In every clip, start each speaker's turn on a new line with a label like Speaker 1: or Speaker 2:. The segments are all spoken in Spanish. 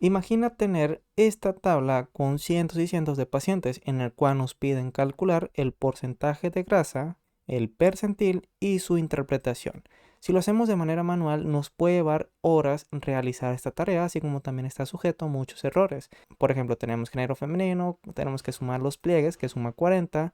Speaker 1: Imagina tener esta tabla con cientos y cientos de pacientes en el cual nos piden calcular el porcentaje de grasa, el percentil y su interpretación. Si lo hacemos de manera manual, nos puede llevar horas realizar esta tarea, así como también está sujeto a muchos errores. Por ejemplo, tenemos género femenino, tenemos que sumar los pliegues, que suma 40,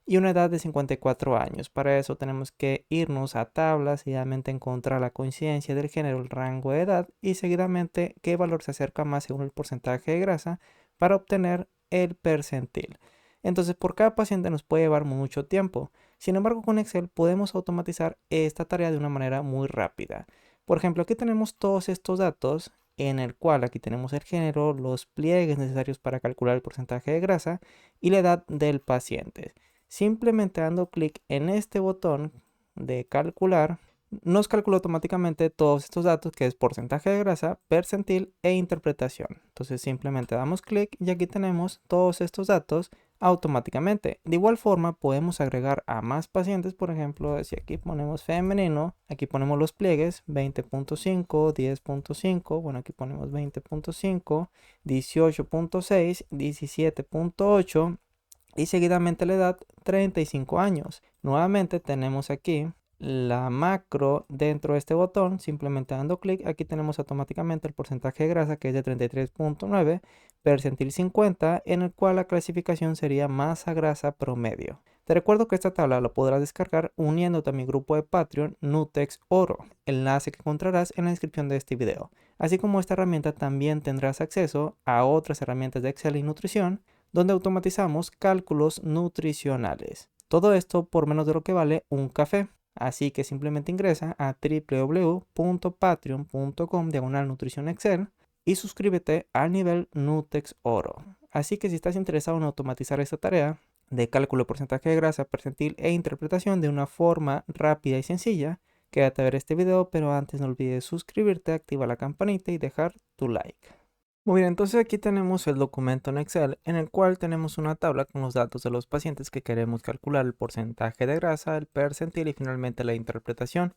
Speaker 1: y una edad de 54 años. Para eso tenemos que irnos a tablas, seguidamente encontrar la coincidencia del género, el rango de edad y seguidamente qué valor se acerca más según el porcentaje de grasa para obtener el percentil. Entonces por cada paciente nos puede llevar mucho tiempo. Sin embargo, con Excel podemos automatizar esta tarea de una manera muy rápida. Por ejemplo, aquí tenemos todos estos datos en el cual aquí tenemos el género, los pliegues necesarios para calcular el porcentaje de grasa y la edad del paciente. Simplemente dando clic en este botón de calcular, nos calcula automáticamente todos estos datos, que es porcentaje de grasa, percentil e interpretación. Entonces simplemente damos clic y aquí tenemos todos estos datos automáticamente. De igual forma podemos agregar a más pacientes. Por ejemplo, si aquí ponemos femenino, aquí ponemos los pliegues 20.5, 10.5, bueno, aquí ponemos 20.5, 18.6, 17.8 y seguidamente la edad 35 años. Nuevamente tenemos aquí la macro dentro de este botón. Simplemente dando clic, aquí tenemos automáticamente el porcentaje de grasa, que es de 33.9, percentil 50, en el cual la clasificación sería masa grasa promedio. Te recuerdo que esta tabla la podrás descargar uniéndote a mi grupo de Patreon Nutex Oro, enlace que encontrarás en la descripción de este video. Así como esta herramienta, también tendrás acceso a otras herramientas de Excel y nutrición, donde automatizamos cálculos nutricionales. Todo esto por menos de lo que vale un café. Así que simplemente ingresa a www.patreon.com/nutrición excel y suscríbete al nivel Nutex Oro. Así que si estás interesado en automatizar esta tarea de cálculo de porcentaje de grasa, percentil e interpretación de una forma rápida y sencilla, quédate a ver este video, pero antes no olvides suscribirte, activa la campanita y dejar tu like. Muy bien, entonces aquí tenemos el documento en Excel en el cual tenemos una tabla con los datos de los pacientes que queremos calcular el porcentaje de grasa, el percentil y finalmente la interpretación.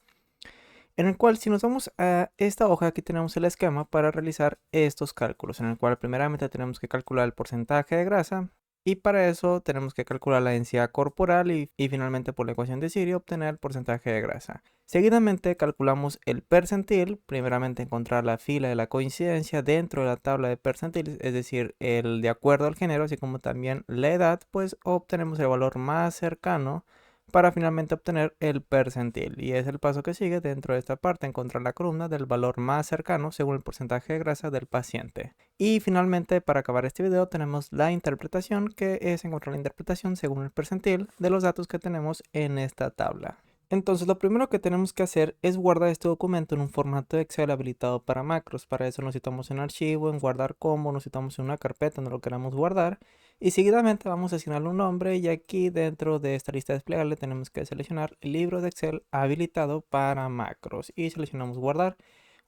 Speaker 1: En el cual, si nos vamos a esta hoja, aquí tenemos el esquema para realizar estos cálculos, en el cual primeramente tenemos que calcular el porcentaje de grasa y para eso tenemos que calcular la densidad corporal y finalmente por la ecuación de Siri obtener el porcentaje de grasa. Seguidamente calculamos el percentil, primeramente encontrar la fila de la coincidencia dentro de la tabla de percentiles, es decir, el de acuerdo al género, así como también la edad, pues obtenemos el valor más cercano para finalmente obtener el percentil. Y es el paso que sigue dentro de esta parte, encontrar la columna del valor más cercano según el porcentaje de grasa del paciente. Y finalmente, para acabar este video, tenemos la interpretación, que es encontrar la interpretación según el percentil de los datos que tenemos en esta tabla. Entonces, lo primero que tenemos que hacer es guardar este documento en un formato de Excel habilitado para macros. Para eso necesitamos un archivo, en guardar como, necesitamos una carpeta donde lo queramos guardar. Y seguidamente vamos a asignarle un nombre y aquí dentro de esta lista desplegable tenemos que seleccionar el libro de Excel habilitado para macros y seleccionamos guardar.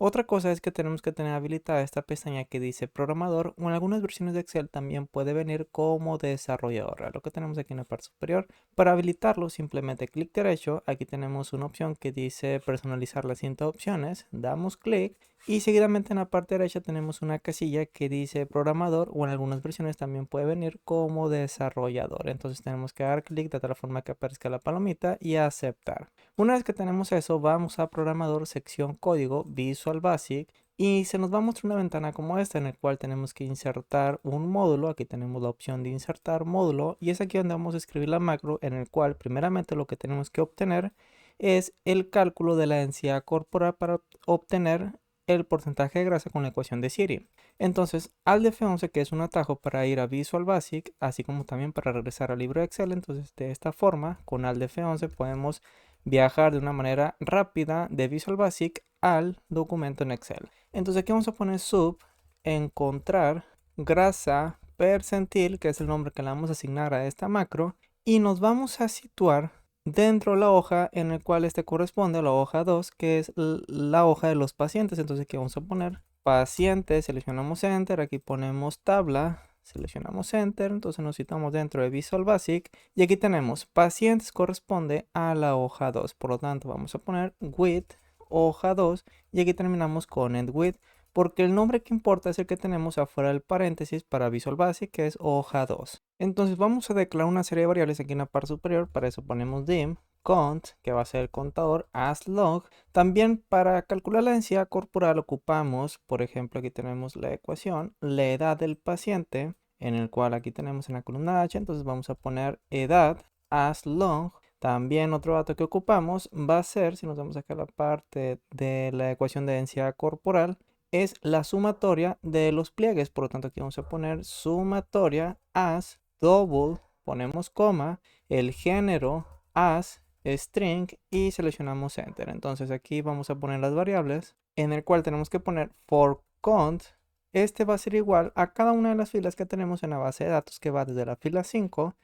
Speaker 1: Otra cosa es que tenemos que tener habilitada esta pestaña que dice programador, o en algunas versiones de Excel también puede venir como desarrollador. Lo que tenemos aquí en la parte superior. Para habilitarlo, simplemente clic derecho. Aquí tenemos una opción que dice personalizar las 100 opciones. Damos clic y seguidamente en la parte derecha tenemos una casilla que dice programador, o en algunas versiones también puede venir como desarrollador. Entonces tenemos que dar clic de tal forma que aparezca la palomita y aceptar. Una vez que tenemos eso, vamos a programador, sección código, Visual Basic, y se nos va a mostrar una ventana como esta en el cual tenemos que insertar un módulo. Aquí tenemos la opción de insertar módulo y es aquí donde vamos a escribir la macro, en el cual primeramente lo que tenemos que obtener es el cálculo de la densidad corporal para obtener el porcentaje de grasa con la ecuación de Siri. Entonces, Alt F11, que es un atajo para ir a Visual Basic, así como también para regresar al libro de Excel. Entonces, de esta forma, con Alt F11 podemos viajar de una manera rápida de Visual Basic al documento en Excel. Entonces aquí vamos a poner sub, encontrar grasa percentil, que es el nombre que le vamos a asignar a esta macro, y nos vamos a situar dentro de la hoja en el cual este corresponde a la hoja 2, que es la hoja de los pacientes. Entonces aquí vamos a poner pacientes, seleccionamos enter, aquí ponemos tabla, seleccionamos enter, entonces nos citamos dentro de Visual Basic y aquí tenemos pacientes corresponde a la hoja 2, por lo tanto vamos a poner with hoja 2 y aquí terminamos con end with. porque el nombre que importa es el que tenemos afuera del paréntesis para Visual Basic, que es hoja 2. Entonces vamos a declarar una serie de variables aquí en la parte superior. Para eso ponemos dim cont, que va a ser el contador, aslog. También para calcular la densidad corporal ocupamos, por ejemplo, aquí tenemos la ecuación, la edad del paciente, en el cual aquí tenemos en la columna H, entonces vamos a poner edad aslog. También otro dato que ocupamos va a ser, si nos vamos acá a la parte de la ecuación de densidad corporal, es la sumatoria de los pliegues. Por lo tanto, aquí vamos a poner sumatoria as double, ponemos coma, el género as string y seleccionamos enter. Entonces aquí vamos a poner las variables, en el cual tenemos que poner for cont. Este va a ser igual a cada una de las filas que tenemos en la base de datos, que va desde la fila 5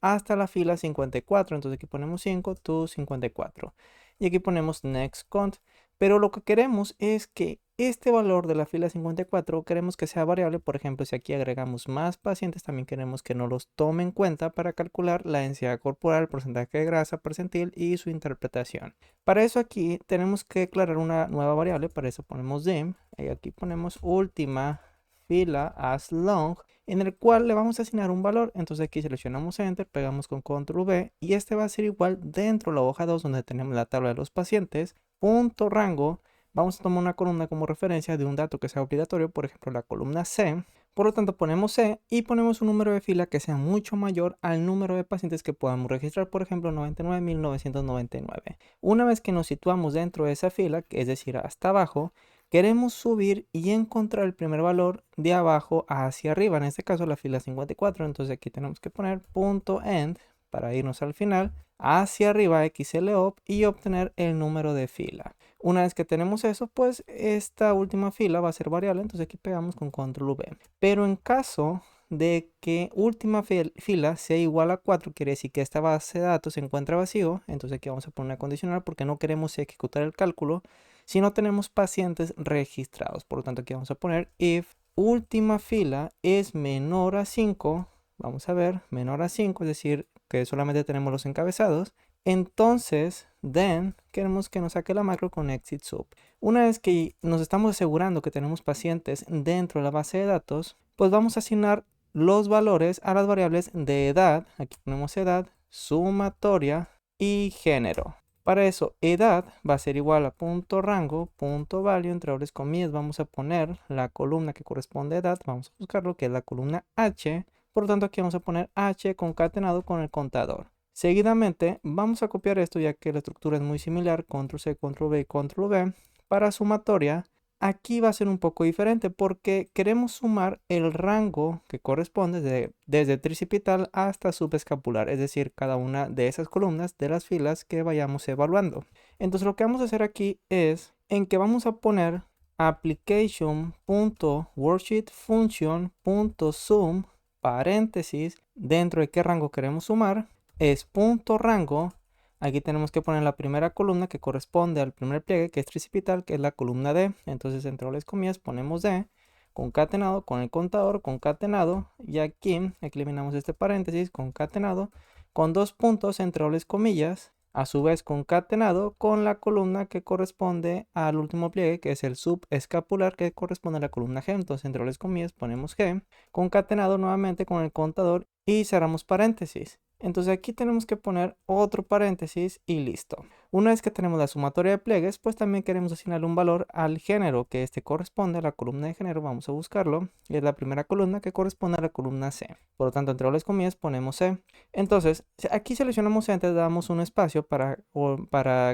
Speaker 1: hasta la fila 54. Entonces aquí ponemos 5 to 54 y aquí ponemos next count. Pero lo que queremos es que este valor de la fila 54 queremos que sea variable. Por ejemplo, si aquí agregamos más pacientes, también queremos que no los tome en cuenta para calcular la densidad corporal, porcentaje de grasa percentil y su interpretación. Para eso aquí tenemos que declarar una nueva variable. Para eso ponemos dim y aquí ponemos última fila as long, en el cual le vamos a asignar un valor. Entonces aquí seleccionamos enter, pegamos con control V y este va a ser igual dentro de la hoja 2 donde tenemos la tabla de los pacientes, punto rango. Vamos a tomar una columna como referencia de un dato que sea obligatorio, por ejemplo la columna C. Por lo tanto ponemos C y ponemos un número de fila que sea mucho mayor al número de pacientes que podamos registrar, por ejemplo 99.999. Una vez que nos situamos dentro de esa fila, es decir hasta abajo, queremos subir y encontrar el primer valor de abajo hacia arriba, en este caso la fila 54. Entonces aquí tenemos que poner punto end para irnos al final, hacia arriba xlop y obtener el número de fila. Una vez que tenemos eso, pues esta última fila va a ser variable, entonces aquí pegamos con control V. Pero en caso de que última fila sea igual a 4, quiere decir que esta base de datos se encuentra vacío. Entonces aquí vamos a poner una condicional porque no queremos ejecutar el cálculo si no tenemos pacientes registrados. Por lo tanto aquí vamos a poner if última fila es menor a 5, vamos a ver, menor a 5, es decir que solamente tenemos los encabezados, entonces then queremos que nos saque la macro con exit sub. Una vez que nos estamos asegurando que tenemos pacientes dentro de la base de datos, pues vamos a asignar los valores a las variables de edad. Aquí ponemos edad, sumatoria y género. Para eso, edad va a ser igual a punto rango, punto value, entre dobles comillas vamos a poner la columna que corresponde a edad, vamos a buscarlo, que es la columna H. Por lo tanto, aquí vamos a poner H concatenado con el contador. Seguidamente, vamos a copiar esto ya que la estructura es muy similar, control C, control V y control V. Para sumatoria, aquí va a ser un poco diferente porque queremos sumar el rango que corresponde desde tricipital hasta subescapular, es decir, cada una de esas columnas de las filas que vayamos evaluando. Entonces lo que vamos a hacer aquí es en que vamos a poner application.worksheetFunction.sum paréntesis, dentro de qué rango queremos sumar, es punto rango. Aquí tenemos que poner la primera columna que corresponde al primer pliegue, que es tricipital, que es la columna D. Entonces, entre las comillas, ponemos D, concatenado con el contador, concatenado, y aquí eliminamos este paréntesis, concatenado, con dos puntos entre dobles comillas, a su vez concatenado con la columna que corresponde al último pliegue, que es el subescapular, que corresponde a la columna G. Entonces, entre dobles comillas, ponemos G, concatenado nuevamente con el contador y cerramos paréntesis. Entonces aquí tenemos que poner otro paréntesis y listo. Una vez que tenemos la sumatoria de pliegues, pues también queremos asignarle un valor al género, que este corresponde a la columna de género. Vamos a buscarlo. Y es la primera columna que corresponde a la columna C. Por lo tanto, entre dobles comillas ponemos C. Entonces, aquí seleccionamos Enter, damos un espacio para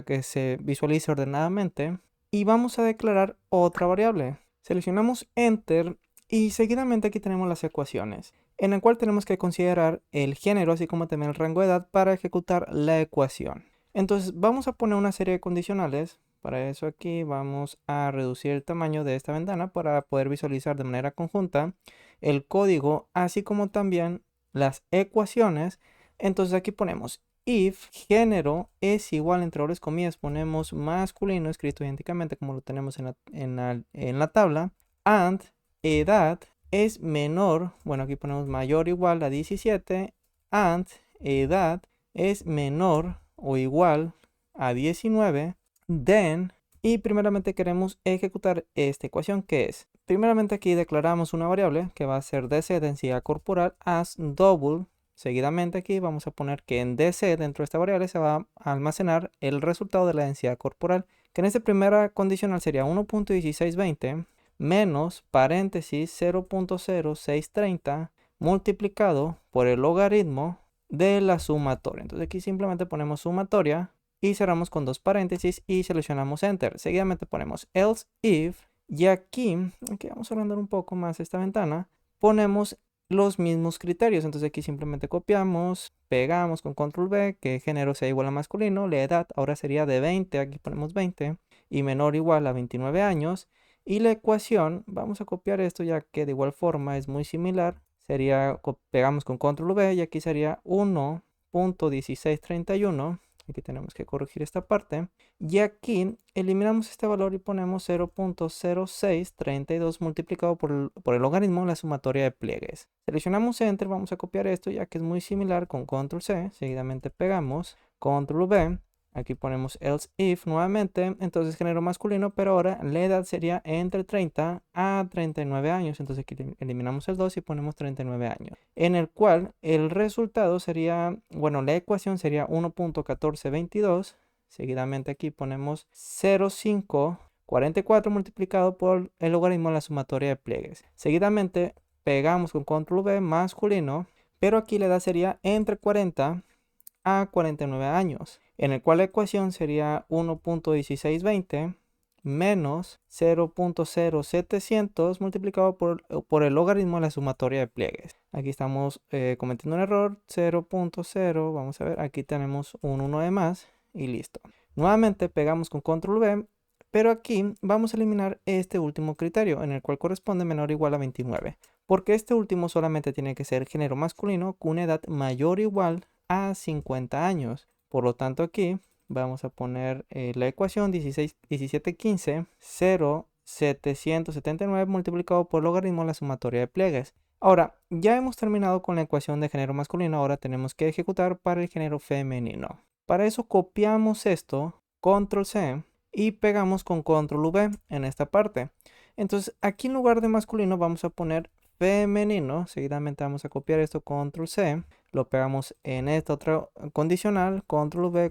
Speaker 1: que se visualice ordenadamente. Y vamos a declarar otra variable. Seleccionamos Enter y seguidamente aquí tenemos las ecuaciones, en el cual tenemos que considerar el género así como también el rango de edad para ejecutar la ecuación. Entonces vamos a poner una serie de condicionales. Para eso aquí vamos a reducir el tamaño de esta ventana para poder visualizar de manera conjunta el código así como también las ecuaciones. Entonces aquí ponemos if género es igual, entre dobles comillas ponemos masculino escrito idénticamente como lo tenemos en la tabla, and edad es menor, bueno aquí ponemos mayor o igual a 17, and edad es menor o igual a 19, then Y primeramente queremos ejecutar esta ecuación que es, primeramente aquí declaramos una variable que va a ser DC, densidad corporal, as double. Seguidamente aquí vamos a poner que en DC dentro de esta variable se va a almacenar el resultado de la densidad corporal, que en esta primera condicional sería 1.1620 menos paréntesis 0.0630 multiplicado por el logaritmo de la sumatoria. Entonces aquí simplemente ponemos sumatoria y cerramos con dos paréntesis y seleccionamos Enter. Seguidamente ponemos else if y aquí vamos a agrandar un poco más esta ventana, ponemos los mismos criterios. Entonces aquí simplemente copiamos, pegamos con control V, que género sea igual a masculino, la edad ahora sería de 20, aquí ponemos 20, y menor o igual a 29 años. Y la ecuación, vamos a copiar esto ya que de igual forma es muy similar, sería, pegamos con control V y aquí sería 1.1631. Aquí tenemos que corregir esta parte. Y aquí eliminamos este valor y ponemos 0.0632 multiplicado por el logaritmo de la sumatoria de pliegues. Seleccionamos Enter, vamos a copiar esto ya que es muy similar con Control C. Seguidamente pegamos, Control V. Aquí ponemos else if nuevamente, entonces género masculino, pero ahora la edad sería entre 30 a 39 años. Entonces aquí eliminamos el 2 y ponemos 39 años. En el cual el resultado sería, bueno, la ecuación sería 1.1422. Seguidamente aquí ponemos 0.544 multiplicado por el logaritmo de la sumatoria de pliegues. Seguidamente pegamos con control V masculino, pero aquí la edad sería entre 40 a 49 años, en el cual la ecuación sería 1.1620 menos 0.0700 multiplicado por el logaritmo de la sumatoria de pliegues. Aquí estamos cometiendo un error, 0.0, vamos a ver, aquí tenemos un 1 de más y listo. Nuevamente pegamos con control V, pero aquí vamos a eliminar este último criterio, en el cual corresponde menor o igual a 29, porque este último solamente tiene que ser género masculino con una edad mayor o igual a 50 años. Por lo tanto aquí vamos a poner la ecuación 1715 0.779 multiplicado por el logaritmo de la sumatoria de pliegues. Ahora, ya hemos terminado con la ecuación de género masculino, ahora tenemos que ejecutar para el género femenino. Para eso copiamos esto, control C, y pegamos con control V en esta parte. Entonces aquí en lugar de masculino vamos a poner femenino. Seguidamente vamos a copiar esto, control C, lo pegamos en esta otra condicional, control V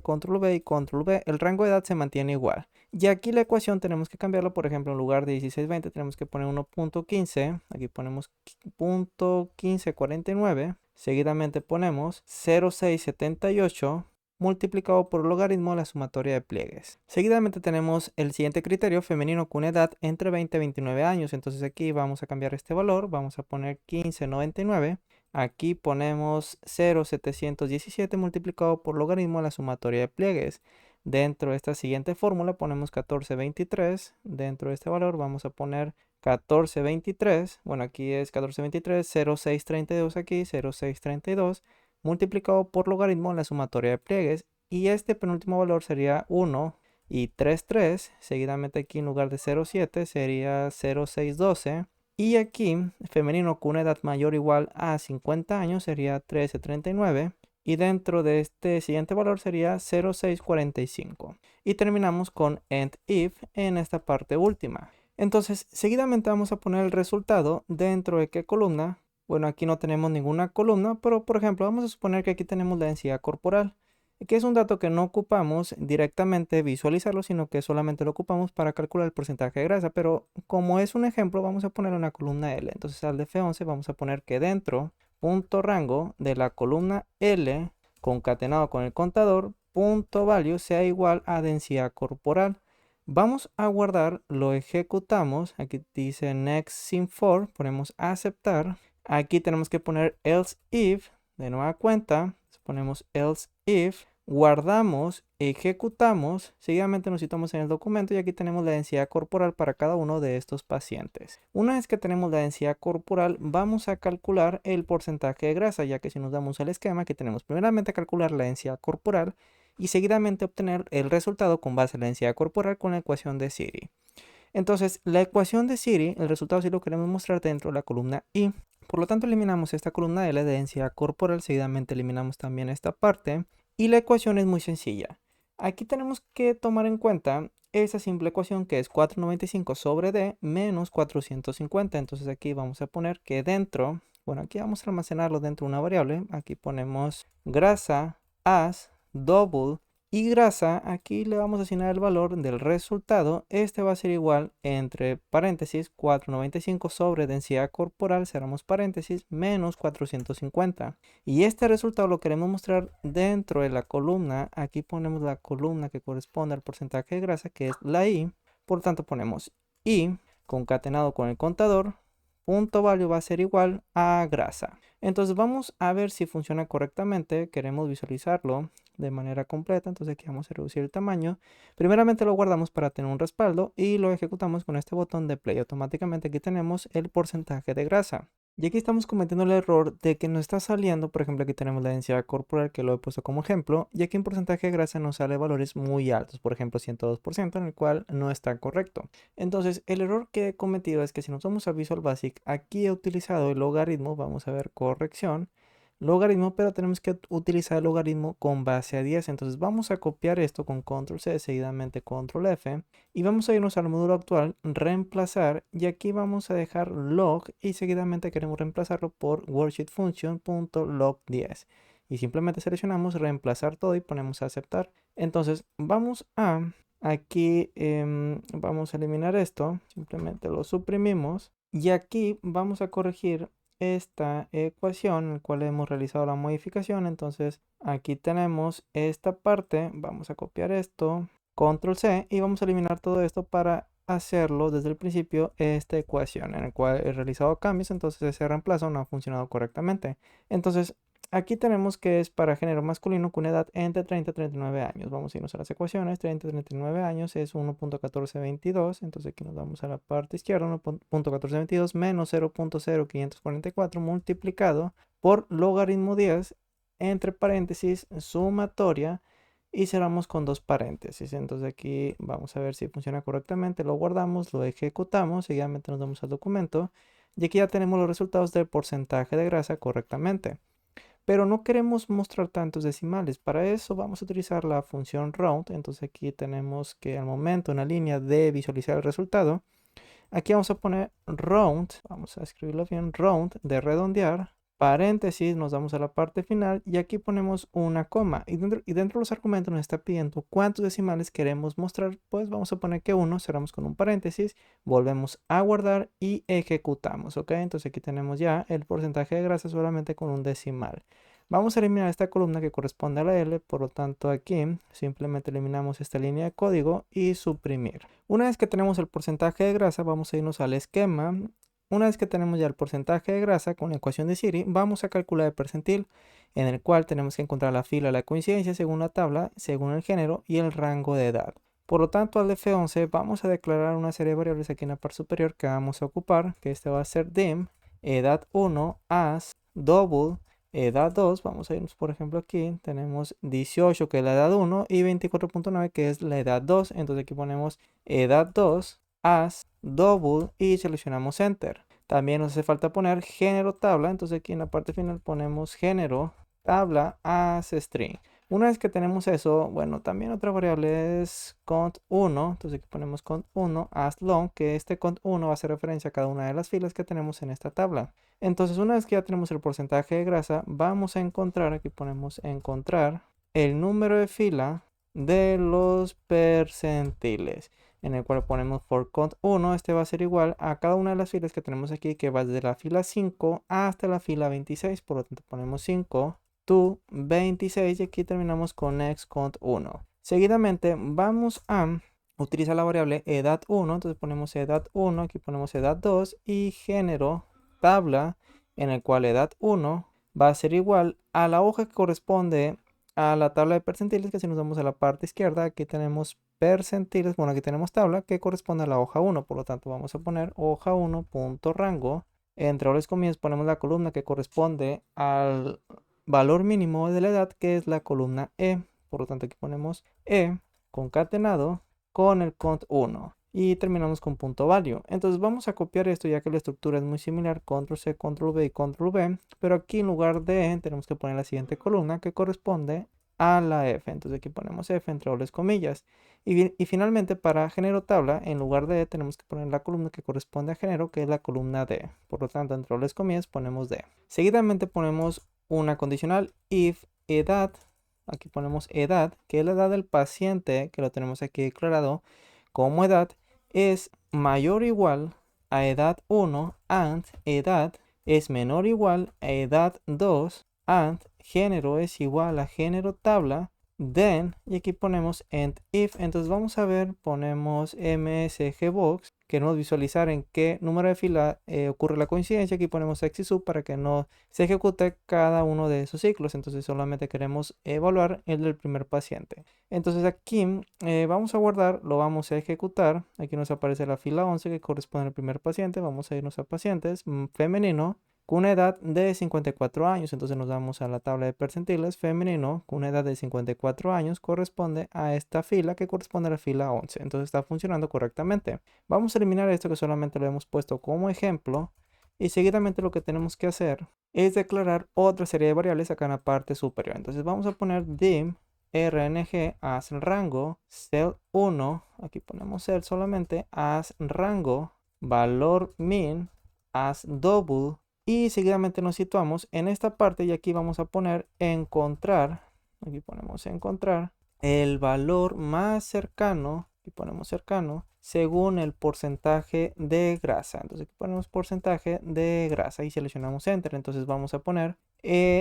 Speaker 1: y control V. El rango de edad se mantiene igual. Y aquí la ecuación tenemos que cambiarlo, por ejemplo, en lugar de 1620 tenemos que poner 1.15, aquí ponemos .1549, seguidamente ponemos 0.678 multiplicado por el logaritmo de la sumatoria de pliegues. Seguidamente tenemos el siguiente criterio, femenino con edad entre 20 y 29 años. Entonces aquí vamos a cambiar este valor, vamos a poner 1599. Aquí ponemos 0.717 multiplicado por logaritmo de la sumatoria de pliegues. Dentro de esta siguiente fórmula ponemos 1423. Dentro de este valor vamos a poner 1423. Bueno, aquí es 1423, 0.632 aquí, 0.632 multiplicado por logaritmo de la sumatoria de pliegues. Y este penúltimo valor sería 1 y 33. Seguidamente aquí en lugar de 0.7 sería 0.612. Y aquí, femenino con una edad mayor o igual a 50 años sería 1339. Y dentro de este siguiente valor sería 0.645. Y terminamos con end if en esta parte última. Entonces, seguidamente vamos a poner el resultado dentro de qué columna. Bueno, aquí no tenemos ninguna columna, pero por ejemplo, vamos a suponer que aquí tenemos la densidad corporal, que es un dato que no ocupamos directamente visualizarlo, sino que solamente lo ocupamos para calcular el porcentaje de grasa. Pero como es un ejemplo, vamos a poner una columna L. Entonces al de F11 vamos a poner que dentro, punto rango de la columna L, concatenado con el contador, punto value sea igual a densidad corporal. Vamos a guardar, lo ejecutamos. Aquí dice next sim for, ponemos aceptar. Aquí tenemos que poner else if, de nueva cuenta, ponemos else if, guardamos, ejecutamos, seguidamente nos situamos en el documento y aquí tenemos la densidad corporal para cada uno de estos pacientes. Una vez que tenemos la densidad corporal, vamos a calcular el porcentaje de grasa, ya que si nos damos el esquema, que tenemos primeramente calcular la densidad corporal y seguidamente obtener el resultado con base en la densidad corporal con la ecuación de Siri. Entonces, la ecuación de Siri, el resultado sí lo queremos mostrar dentro de la columna I. Por lo tanto, eliminamos esta columna L de densidad corporal, seguidamente eliminamos también esta parte y la ecuación es muy sencilla. Aquí tenemos que tomar en cuenta esa simple ecuación que es 495 sobre D menos 450. Entonces aquí vamos a poner que dentro, bueno, aquí vamos a almacenarlo dentro de una variable. Aquí ponemos grasa as double y grasa, aquí le vamos a asignar el valor del resultado. Este va a ser igual entre paréntesis 495 sobre densidad corporal, cerramos paréntesis, menos 450. Y este resultado lo queremos mostrar dentro de la columna. Aquí ponemos la columna que corresponde al porcentaje de grasa, que es la I. Por tanto ponemos I concatenado con el contador. Punto value va a ser igual a grasa. Entonces vamos a ver si funciona correctamente. Queremos visualizarlo de manera completa. Entonces aquí vamos a reducir el tamaño. Primeramente lo guardamos para tener un respaldo y lo ejecutamos con este botón de play. Automáticamente aquí tenemos el porcentaje de grasa. Y aquí estamos cometiendo el error de que nos está saliendo, por ejemplo, aquí tenemos la densidad corporal que lo he puesto como ejemplo, y aquí en porcentaje de grasa nos sale valores muy altos, por ejemplo 102%, en el cual no está correcto. Entonces, el error que he cometido es que si nos vamos a Visual Basic, aquí he utilizado el logaritmo, vamos a ver corrección, logaritmo, pero tenemos que utilizar el logaritmo con base a 10. Entonces vamos a copiar esto con control C, seguidamente control F, y vamos a irnos al módulo actual, reemplazar, y aquí vamos a dejar log y seguidamente queremos reemplazarlo por worksheet function.log10. Y simplemente seleccionamos reemplazar todo y ponemos a aceptar. Entonces vamos a aquí vamos a eliminar esto, simplemente lo suprimimos y aquí vamos a corregir esta ecuación en la cual hemos realizado la modificación. Entonces aquí tenemos esta parte, vamos a copiar esto, control C, y vamos a eliminar todo esto para hacerlo desde el principio esta ecuación en la cual he realizado cambios. Entonces ese reemplazo no ha funcionado correctamente. Entonces aquí tenemos que es para género masculino con edad entre 30 y 39 años. Vamos a irnos a las ecuaciones. 30 y 39 años es 1.1422. Entonces aquí nos vamos a la parte izquierda. 1.1422 menos 0.0544 multiplicado por logaritmo 10 entre paréntesis sumatoria y cerramos con dos paréntesis. Entonces aquí vamos a ver si funciona correctamente. Lo guardamos, lo ejecutamos. Seguidamente nos vamos al documento. Y aquí ya tenemos los resultados del porcentaje de grasa correctamente. Pero no queremos mostrar tantos decimales. Para eso vamos a utilizar la función round. Entonces aquí tenemos que al momento en la línea de visualizar el resultado, aquí vamos a poner round, vamos a escribirlo bien, round de redondear, paréntesis, nos vamos a la parte final y aquí ponemos una coma. Y dentro de los argumentos nos está pidiendo cuántos decimales queremos mostrar. Pues vamos a poner que 1, cerramos con un paréntesis, volvemos a guardar y ejecutamos. ¿Ok? Entonces aquí tenemos ya el porcentaje de grasa solamente con un decimal. Vamos a eliminar esta columna que corresponde a la L, por lo tanto aquí simplemente eliminamos esta línea de código y suprimir. Una vez que tenemos el porcentaje de grasa, vamos a irnos al esquema. Una vez que tenemos ya el porcentaje de grasa con la ecuación de Siri, vamos a calcular el percentil, en el cual tenemos que encontrar la fila de la coincidencia según la tabla, según el género y el rango de edad. Por lo tanto, al F11 vamos a declarar una serie de variables aquí en la parte superior que vamos a ocupar, que este va a ser dim, edad 1, as, double, edad 2, vamos a irnos por ejemplo aquí, tenemos 18 que es la edad 1 y 24.9 que es la edad 2, entonces aquí ponemos edad 2, as, double y seleccionamos enter. También nos hace falta poner género tabla, entonces aquí en la parte final ponemos género tabla as string. Una vez que tenemos eso, bueno, también otra variable es cont1, entonces aquí ponemos cont1 as long, que este cont1 va a hacer referencia a cada una de las filas que tenemos en esta tabla. Entonces una vez que ya tenemos el porcentaje de grasa, vamos a encontrar, aquí ponemos encontrar el número de fila de los percentiles, en el cual ponemos for cont1, este va a ser igual a cada una de las filas que tenemos aquí, que va desde la fila 5 hasta la fila 26, por lo tanto ponemos 5 to 26 y aquí terminamos con next cont1. Seguidamente vamos a utilizar la variable edad 1, entonces ponemos edad 1, aquí ponemos edad 2 y género tabla, en el cual edad 1 va a ser igual a la hoja que corresponde a la tabla de percentiles, que si nos vamos a la parte izquierda, aquí tenemos percentiles, bueno, aquí tenemos tabla que corresponde a la hoja 1, por lo tanto vamos a poner hoja 1.rango, entre los comillas ponemos la columna que corresponde al valor mínimo de la edad, que es la columna E, por lo tanto aquí ponemos E concatenado con el cont1 y terminamos con punto value. Entonces vamos a copiar esto ya que la estructura es muy similar, control C, control V y control V, pero aquí en lugar de E tenemos que poner la siguiente columna que corresponde a la F. Entonces aquí ponemos F entre dobles comillas. Y finalmente para género tabla, en lugar de E tenemos que poner la columna que corresponde a género, que es la columna D. Por lo tanto, entre dobles comillas ponemos D. Seguidamente ponemos una condicional if edad. Aquí ponemos edad, que es la edad del paciente, que lo tenemos aquí declarado como edad, es mayor o igual a edad 1 and edad es menor o igual a edad 2 and género es igual a género tabla, then, y aquí ponemos and if. Entonces vamos a ver, ponemos msgbox, queremos visualizar en qué número de fila ocurre la coincidencia. Aquí ponemos x y sub para que no se ejecute cada uno de esos ciclos. Entonces solamente queremos evaluar el del primer paciente. Entonces aquí vamos a guardar, lo vamos a ejecutar. Aquí nos aparece la fila 11 que corresponde al primer paciente. Vamos a irnos a pacientes femenino con una edad de 54 años. Entonces nos vamos a la tabla de percentiles. Femenino con una edad de 54 años corresponde a esta fila que corresponde a la fila 11. Entonces está funcionando correctamente. Vamos a eliminar esto que solamente lo hemos puesto como ejemplo. Y seguidamente lo que tenemos que hacer es declarar otra serie de variables acá en la parte superior. Entonces vamos a poner dim rng as rango cell 1. Aquí ponemos cell solamente as rango valor min as double. Y seguidamente nos situamos en esta parte y aquí vamos a poner encontrar. Aquí ponemos encontrar el valor más cercano. Aquí ponemos cercano según el porcentaje de grasa. Entonces aquí ponemos porcentaje de grasa y seleccionamos enter. Entonces vamos a poner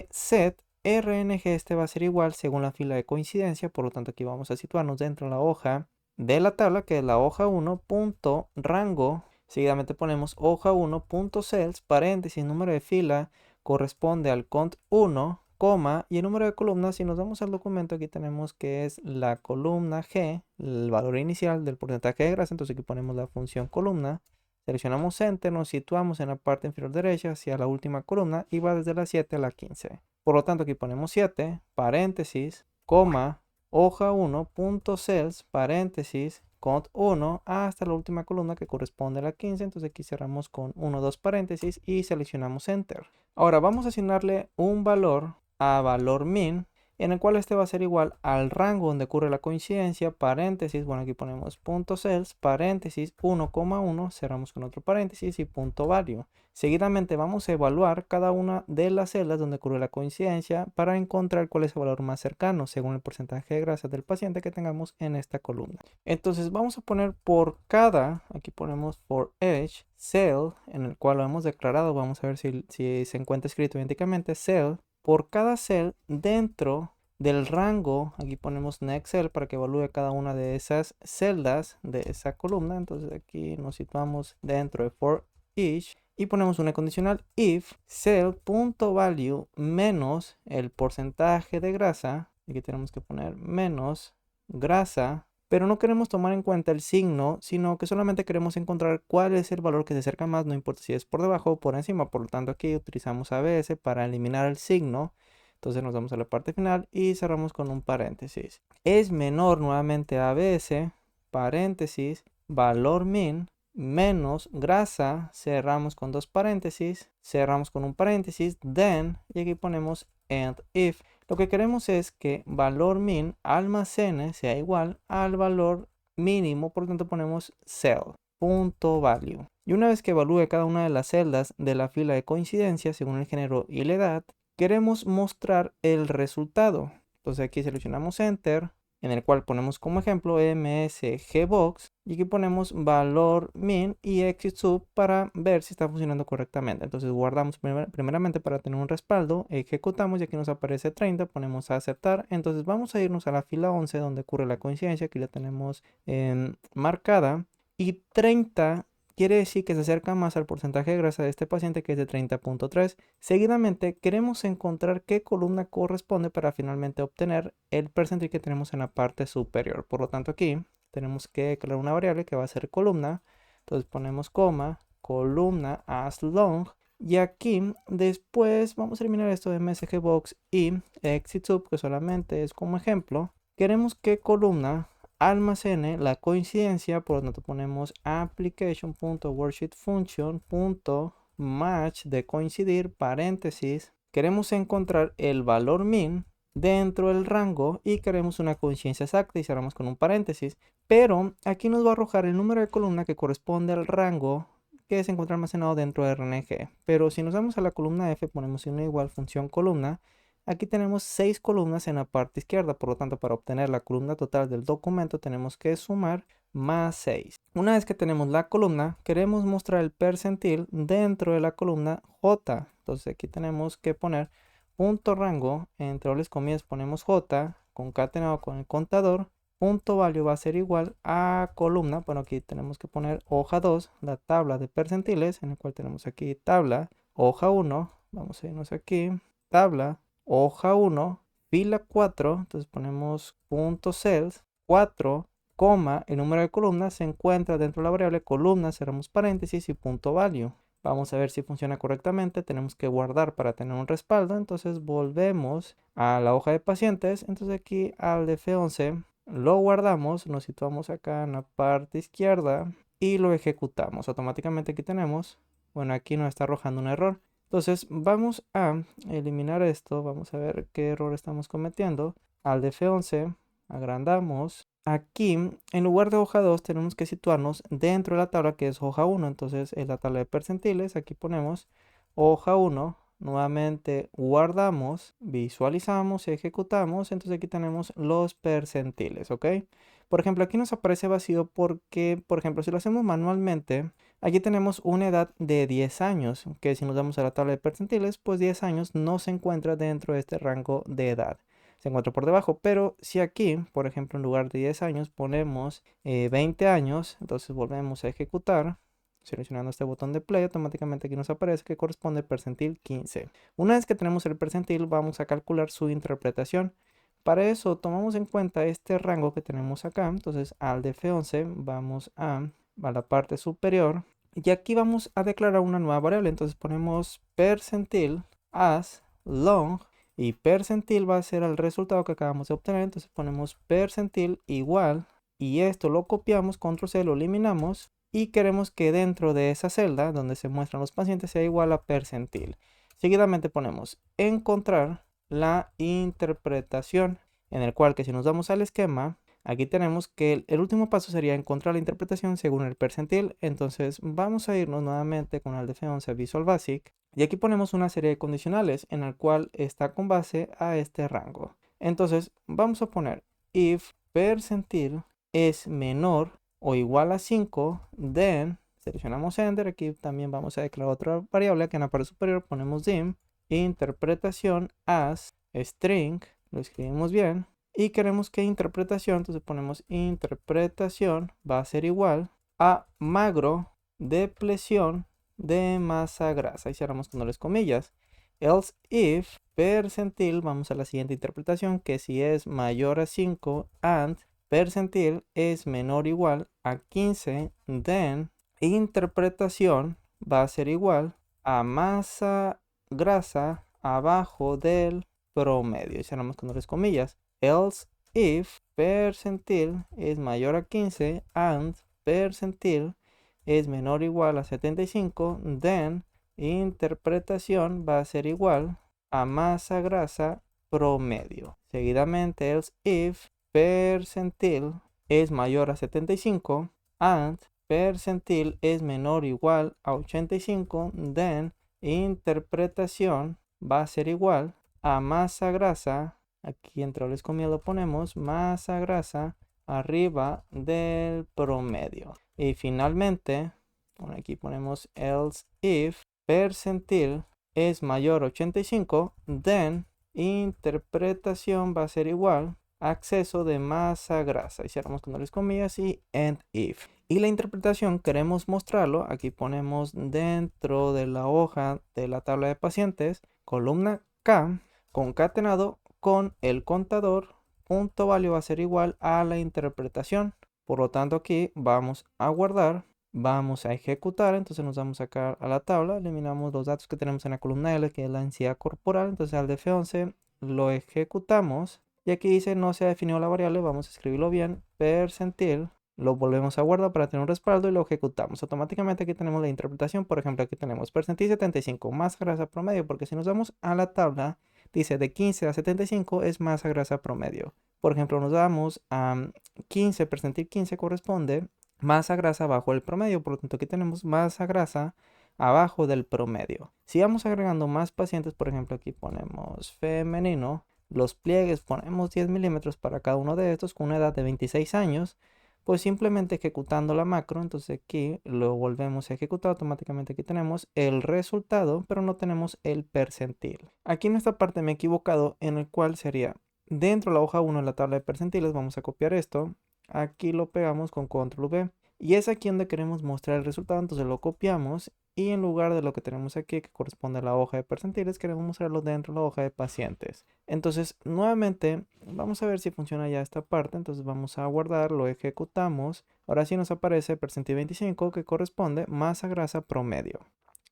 Speaker 1: set rng. Este va a ser igual según la fila de coincidencia. Por lo tanto aquí vamos a situarnos dentro de la hoja de la tabla, que es la hoja 1.rango. Seguidamente ponemos hoja 1.cells, paréntesis, número de fila corresponde al cont 1, coma, y el número de columnas. Si nos vamos al documento, aquí tenemos que es la columna G, el valor inicial del porcentaje de grasa. Entonces aquí ponemos la función columna, seleccionamos enter, nos situamos en la parte inferior derecha hacia la última columna y va desde la 7 a la 15. Por lo tanto aquí ponemos 7, paréntesis, coma, hoja 1.cells, paréntesis, cont 1 hasta la última columna que corresponde a la 15. Entonces aquí cerramos con 1, 2 paréntesis y seleccionamos enter. Ahora vamos a asignarle un valor a valor min, en el cual este va a ser igual al rango donde ocurre la coincidencia, paréntesis, bueno aquí ponemos punto cells, paréntesis 1,1, cerramos con otro paréntesis y punto value. Seguidamente vamos a evaluar cada una de las celdas donde ocurre la coincidencia para encontrar cuál es el valor más cercano según el porcentaje de grasa del paciente que tengamos en esta columna. Entonces vamos a poner por cada, aquí ponemos for each cell, en el cual lo hemos declarado, vamos a ver si se encuentra escrito idénticamente, cell, por cada cell dentro del rango. Aquí ponemos next cell para que evalúe cada una de esas celdas de esa columna. Entonces aquí nos situamos dentro de for each y ponemos una condicional if cell.value menos el porcentaje de grasa. Aquí tenemos que poner menos grasa, pero no queremos tomar en cuenta el signo, sino que solamente queremos encontrar cuál es el valor que se acerca más, no importa si es por debajo o por encima. Por lo tanto aquí utilizamos ABS para eliminar el signo. Entonces nos vamos a la parte final y cerramos con un paréntesis. Es menor nuevamente a ABS, paréntesis, valor min, menos grasa, cerramos con dos paréntesis, cerramos con un paréntesis, then, y aquí ponemos and if. Lo que queremos es que valor min almacene sea igual al valor mínimo, por lo tanto ponemos cell.value. Y una vez que evalúe cada una de las celdas de la fila de coincidencia según el género y la edad, queremos mostrar el resultado. Entonces aquí seleccionamos enter, en el cual ponemos como ejemplo msgbox y aquí ponemos valor min y exit sub para ver si está funcionando correctamente. Entonces guardamos primeramente para tener un respaldo, ejecutamos y aquí nos aparece 30, ponemos a aceptar. Entonces vamos a irnos a la fila 11 donde ocurre la coincidencia, aquí la tenemos marcada, y 30 quiere decir que se acerca más al porcentaje de grasa de este paciente, que es de 30.3. Seguidamente queremos encontrar qué columna corresponde para finalmente obtener el percentil que tenemos en la parte superior. Por lo tanto aquí tenemos que declarar una variable que va a ser columna. Entonces ponemos coma, columna as long. Y aquí después vamos a eliminar esto de msgbox y exit sub, que solamente es como ejemplo. Queremos que columna almacene la coincidencia, por lo tanto ponemos application.worksheetFunction.match de coincidir, paréntesis. Queremos encontrar el valor min, dentro del rango y queremos una coincidencia exacta y cerramos con un paréntesis. Pero aquí nos va a arrojar el número de columna que corresponde al rango que se encuentra almacenado dentro de RNG. Pero si nos vamos a la columna F, ponemos una igual función columna. Aquí tenemos 6 columnas en la parte izquierda, por lo tanto para obtener la columna total del documento tenemos que sumar más 6. Una vez que tenemos la columna, queremos mostrar el percentil dentro de la columna J. Entonces aquí tenemos que poner punto rango, entre dobles comillas ponemos J, concatenado con el contador, punto value va a ser igual a columna, bueno aquí tenemos que poner hoja 2, la tabla de percentiles, en el cual tenemos aquí tabla, hoja 1, vamos a irnos aquí, tabla, hoja 1, fila 4, entonces ponemos punto cells, 4, coma, el número de columnas se encuentra dentro de la variable columna, cerramos paréntesis y punto value. Vamos a ver si funciona correctamente, tenemos que guardar para tener un respaldo, entonces volvemos a la hoja de pacientes, entonces aquí al F11 lo guardamos, nos situamos acá en la parte izquierda y lo ejecutamos. Automáticamente aquí tenemos, bueno aquí nos está arrojando un error. Entonces vamos a eliminar esto, vamos a ver qué error estamos cometiendo. Al F11 agrandamos. Aquí, en lugar de hoja 2, tenemos que situarnos dentro de la tabla que es hoja 1. Entonces, en la tabla de percentiles, aquí ponemos hoja 1. Nuevamente guardamos, visualizamos y ejecutamos. Entonces, aquí tenemos los percentiles, ¿ok? Por ejemplo, aquí nos aparece vacío porque, por ejemplo, si lo hacemos manualmente, aquí tenemos una edad de 10 años, que si nos damos a la tabla de percentiles, pues 10 años no se encuentra dentro de este rango de edad. Se encuentra por debajo, pero si aquí, por ejemplo, en lugar de 10 años ponemos 20 años, entonces volvemos a ejecutar, seleccionando este botón de play, automáticamente aquí nos aparece que corresponde al percentil 15. Una vez que tenemos el percentil, vamos a calcular su interpretación. Para eso tomamos en cuenta este rango que tenemos acá, entonces al de F11 vamos a la parte superior y aquí vamos a declarar una nueva variable, entonces ponemos percentil as long y percentil va a ser el resultado que acabamos de obtener. Entonces ponemos percentil igual y esto lo copiamos, control C, lo eliminamos y queremos que dentro de esa celda donde se muestran los pacientes sea igual a percentil. Seguidamente ponemos encontrar la interpretación, en el cual que si nos damos al esquema, aquí tenemos que el último paso sería encontrar la interpretación según el percentil. Entonces vamos a irnos nuevamente con el F11 Visual Basic. Y aquí ponemos una serie de condicionales en el cual está con base a este rango. Entonces vamos a poner if percentil es menor o igual a 5, then seleccionamos enter. Aquí también vamos a declarar otra variable que en la parte superior ponemos dim, interpretación as string, lo escribimos bien. Y queremos que interpretación, entonces ponemos interpretación va a ser igual a magro depleción de masa grasa y cerramos con dobles comillas. Else if percentil, vamos a la siguiente interpretación, que si es mayor a 5 and percentil es menor o igual a 15, then interpretación va a ser igual a masa grasa abajo del promedio y cerramos con dobles comillas. Else if percentil es mayor a 15 and percentil es menor o igual a 75, then interpretación va a ser igual a masa grasa promedio. Seguidamente, else if percentil es mayor a 75 and percentil es menor o igual a 85, then interpretación va a ser igual a masa grasa, aquí entre dobles comillas lo ponemos, masa grasa arriba del promedio. Y finalmente, aquí ponemos else if percentil es mayor a 85, then interpretación va a ser igual a exceso de masa grasa. Y cerramos con dobles comillas y end if. Y la interpretación queremos mostrarlo, aquí ponemos dentro de la hoja de la tabla de pacientes, columna K, concatenado con el contador, punto value va a ser igual a la interpretación. Por lo tanto aquí vamos a guardar, vamos a ejecutar, entonces nos vamos acá a la tabla, eliminamos los datos que tenemos en la columna L, que es la densidad corporal, entonces al de F11 lo ejecutamos y aquí dice no se ha definido la variable, vamos a escribirlo bien, percentil, lo volvemos a guardar para tener un respaldo y lo ejecutamos. Automáticamente aquí tenemos la interpretación, por ejemplo aquí tenemos percentil 75 más grasa promedio, porque si nos vamos a la tabla dice de 15 a 75 es masa grasa promedio. Por ejemplo, nos vamos a 15, percentil 15 corresponde masa grasa bajo el promedio, por lo tanto aquí tenemos masa grasa abajo del promedio. Si vamos agregando más pacientes, por ejemplo aquí ponemos femenino, los pliegues ponemos 10 milímetros para cada uno de estos con una edad de 26 años, pues simplemente ejecutando la macro, entonces aquí lo volvemos a ejecutar, automáticamente aquí tenemos el resultado, pero no tenemos el percentil. Aquí en esta parte me he equivocado, en el cual sería dentro de la hoja 1 en la tabla de percentiles, vamos a copiar esto, aquí lo pegamos con control V. Y es aquí donde queremos mostrar el resultado, entonces lo copiamos y en lugar de lo que tenemos aquí que corresponde a la hoja de percentiles, queremos mostrarlo dentro de la hoja de pacientes. Entonces nuevamente vamos a ver si funciona ya esta parte, entonces vamos a guardar, lo ejecutamos. Ahora sí nos aparece percentil 25 que corresponde masa grasa promedio.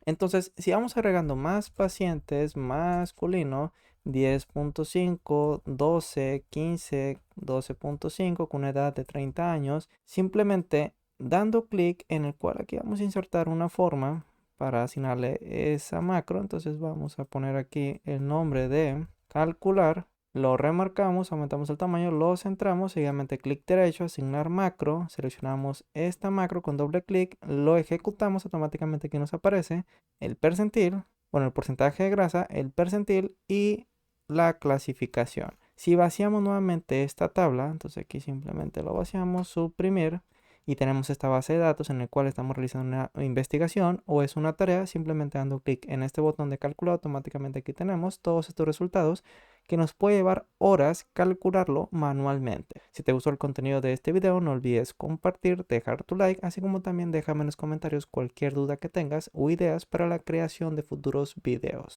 Speaker 1: Entonces si vamos agregando más pacientes masculino, 10.5, 12, 15, 12.5 con una edad de 30 años, simplemente dando clic en el cual aquí vamos a insertar una forma para asignarle esa macro. Entonces vamos a poner aquí el nombre de calcular, lo remarcamos, aumentamos el tamaño, lo centramos, seguidamente clic derecho, asignar macro, seleccionamos esta macro con doble clic, lo ejecutamos, automáticamente aquí nos aparece el percentil, bueno, el porcentaje de grasa, el percentil y la clasificación. Si vaciamos nuevamente esta tabla, entonces aquí simplemente lo vaciamos, suprimir, y tenemos esta base de datos en el cual estamos realizando una investigación o es una tarea, simplemente dando clic en este botón de calcular, automáticamente aquí tenemos todos estos resultados que nos puede llevar horas calcularlo manualmente. Si te gustó el contenido de este video, no olvides compartir, dejar tu like, así como también déjame en los comentarios cualquier duda que tengas o ideas para la creación de futuros videos.